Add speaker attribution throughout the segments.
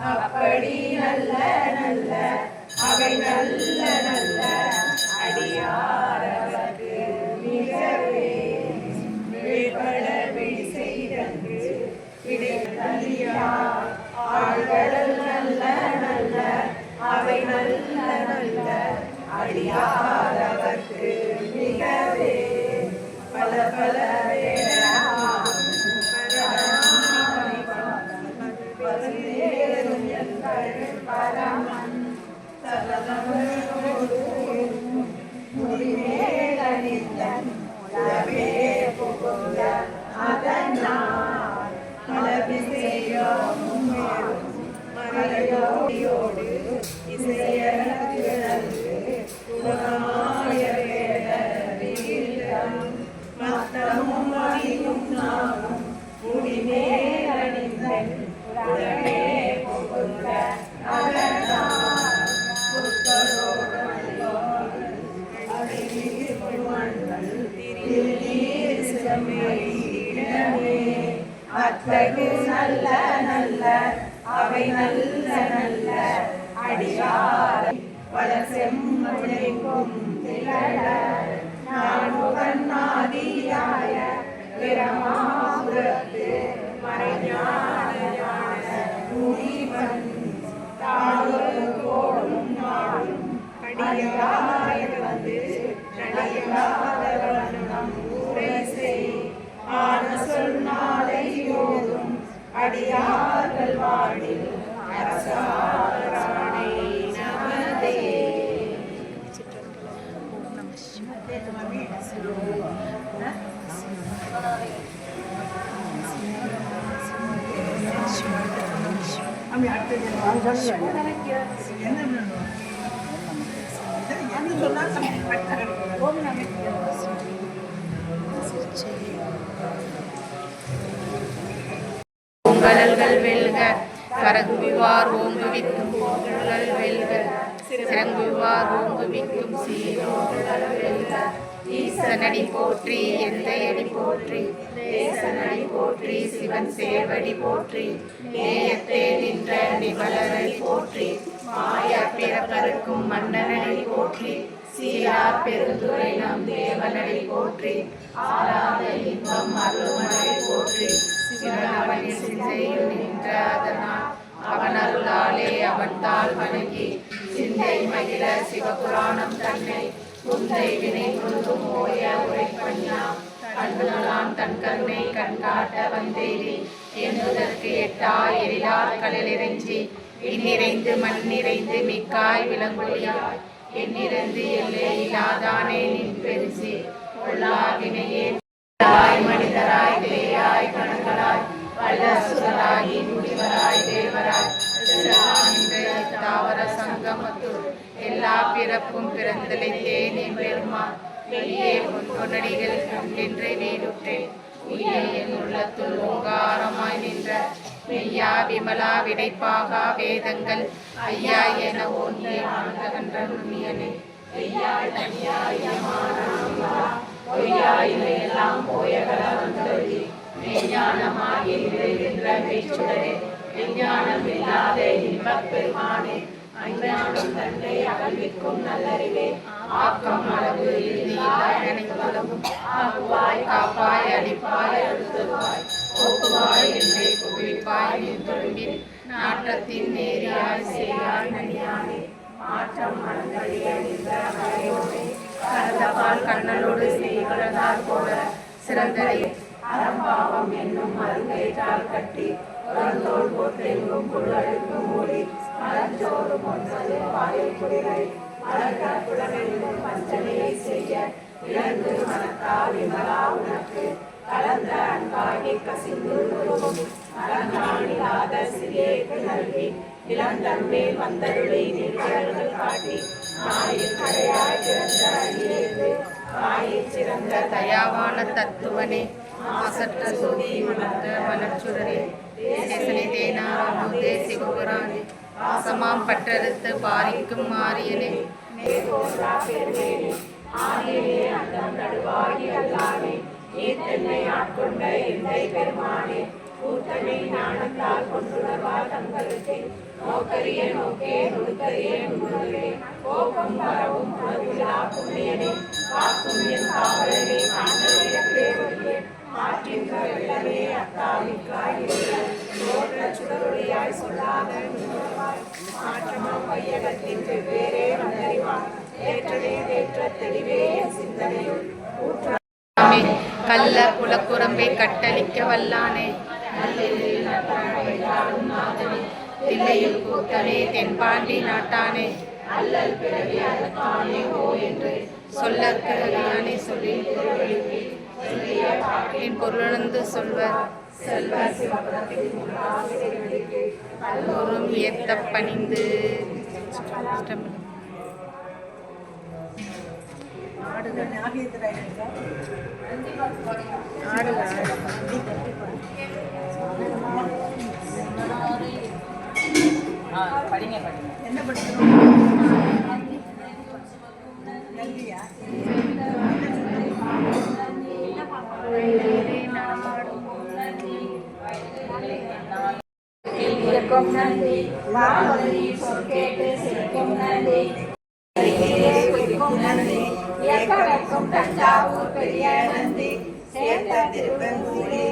Speaker 1: அப்படி நல்ல நல்ல அவை நல்ல நல்ல அடியாரவர்க்கு மிகவே விழிபட விழி செய்தன்று விடையா ஆழ்கடல் நல்ல நல்ல அவை நல்ல நல்ல அடியாரவர்க்கு மிகவே பல பல அத்தகு நல்ல நல்ல அவை நல்ல நல்ல அடியார் பல செம்முழைக்கும் திகழ நான் முகநாதியாய பிரமாபுரத்து மறைஞான ஞான முனிவன் தாழொரு கோடும் நாடும் அடியாய் வந்து நடிகாதவனம் ஊரை செய் ஆன சொன்னாலை யோதும் அடியார்கள் வாழில் அரசாணை நமதே.
Speaker 2: பொங்கலல்கள் வெல்க கரங்குவிவார் ஓங்குவிக்கும் பொங்கல்கள் வெல்க சிறங்குவிவார் ஓங்குவிக்கும் சீரோங்குகள் வெல்க ஈசனடி போற்றி எந்தையடி போற்றி தேசனடி போற்றி சிவன் சேவடி போற்றி நேயத்தே நின்ற நிபலரை போற்றி மாய பிறப்பருக்கும் மன்னனடி போற்றி சீரார் பெருந்துரை நம் தேவனடி போற்றி ஆராத இன்பம் அருள்மலை போற்றி சிவன் அவனில் சிந்தையில் நின்ற அதனால் அவன் அருளாலே அவன்தால் வணங்கி சிந்தை மகிழ சிவபுராணம் தன்னை உந்தை வினை முழுதும் ஓய உரைப்பண்ணாம் கண்ணுளான் தன் கருணை கண்காட்ட வந்தேவி என்பதற்கு எட்டா எழிலார் கடல் இறைஞ்சி இந்நிறைந்து மண் நிறைந்து மிக்காய் விளங்கொழியாய் எண்ணிறந்து எல்லை இல்லாதானே நின் பெருசி கொள்ளா வினையே மனிதராய் தேயாய் கணங்களாய் வல்ல சுரராகி முனிவராய் தேவராய் தாவர சங்கமத்து எல்லா பிறப்பும் பிறந்தலைத்தே நீ பெருமான் வெளியே பொன்னடிகள் கண்டின்று வீடுற்றேன் உயிரே என் உள்ளத்துள் ஓங்காரமாய் நின்ற மெய்யா விமலா விடைப்பாகா வேதங்கள் ஐயா என ஓங்கிய ஆனந்தகன்ற நுண்ணியனே ஐயாய் தனியாய் பொய்யாயிலையெல்லாம் போயகல வந்தொழி மெய்ஞானமாகி நிறைகின்ற மெய்ச்சுடரே மெய்ஞானம் இல்லாத இன்பப் பெருமானே அஞ்ஞானம் தன்னை அகழ்விக்கும் நல்லறிவே ஆக்கம் அளவு இறுதியில்லாய் நினைப்பளவும் ஆக்குவாய் காப்பாய் அடிப்பாய் அழுத்துவாய் போக்குவாய் என்னை புகுவிப்பாய் நின் தொழும்பில் நாற்றத்தின் நேரியாய் செய்யாய் நனியானே மாற்றம் மனந்தழிய நின்ற மலையோடு கரந்தபால் கண்ணலோடு செய்கிறதார் போல சிறந்தரை அறம்பாவம் என்னும் மருங்கேற்றால் கட்டி தோல் போற்றெங்கும் புழலுக்கு மூடி மலஞ்சோறும் ஒன்பது வாயில் குடிரை மலர்கற்புடனெங்கும் பஞ்சனையை செய்ய இழந்து மனத்தால் விமலா உனக்கு கலந்த அன்பாகி கசிந்து உருவும் அலங்காணிலாத சிறியேக்கு நல்கி இளந்தன்மேல் வந்தருளை நிகழ்கள் காட்டி நாயில் கரையாய் சிறந்த அடியேற்கு வாயில் சிறந்த தயாவான தத்துவனே மாசற்ற சோதி மலர்ந்த மலர்ச்சுடரே தேசனை தேனாரே சிவபுராணே ஆசமாம் பற்றறுத்து பாரிக்கும் மாரியனே ஆகியே அந்தம் நடுவாகி அல்லானே நீத்தன்னை ஆட்கொண்ட எந்தை பெருமானே கூத்தனை ஞானத்தால் கொண்டுணர்வா தங்களுக்கு நோக்கரிய நோக்கே நுணுக்கரிய நுணுகவே கோபம் வரவும் உணர்விழா புண்ணியனே காக்கும் என் காவலனே காண்டவே வழியே ஆற்றின் வெள்ளமே அத்தாவிக்காய் தோற்ற சுடரொளியாய் சொல்லாத மாற்றமாம் வையகத்தின் வெவ்வேறே வந்தறிவான் ஏற்றனே தேற்ற தெளிவே சிந்தனையுள் கள்ள புலக்குரம்பை கட்டளிக்க வல்லானே தில்லையில் கூத்தனே தென்பாண்டி நாட்டானே அல்லல் பிறவி அறுத்தானே ஓ என்று சொல்லற்கரியானே சொல்லி சொல்லிய பாட்டின் பொருளுணர்ந்து சொல்வர் செல்வர் சிவபுரத்தின் ஏத்த பணிந்து
Speaker 1: படிங்க என்ன படிக்கிறோம்? நன்றி நன்றி இயக்கம் தஞ்சாவூர் பெரிய நந்தி சேர்ந்த திருப்பெரும்பூரே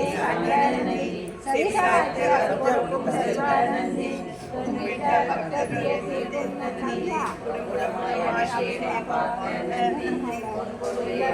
Speaker 1: நன்றி சரிசார்த்து அருள்கொடுக்கும் செல்வ நந்தி துன்பிட்ட பக்தர்களே தீர்க்கும் நந்தி குடுகுடமாய் ஆசீர்வாதம் பார்த்த நந்தி பொன்பொருளிய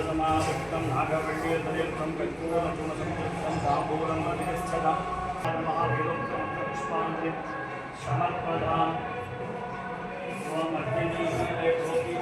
Speaker 3: समाविष्टं नागवल्लीर्दलितं कल्पूरचूर्णसंयुक्तं ताम्बूलं अधिगच्छता महावेदं पुष्पाञ्जलिं समर्पयामि ओम अग्नि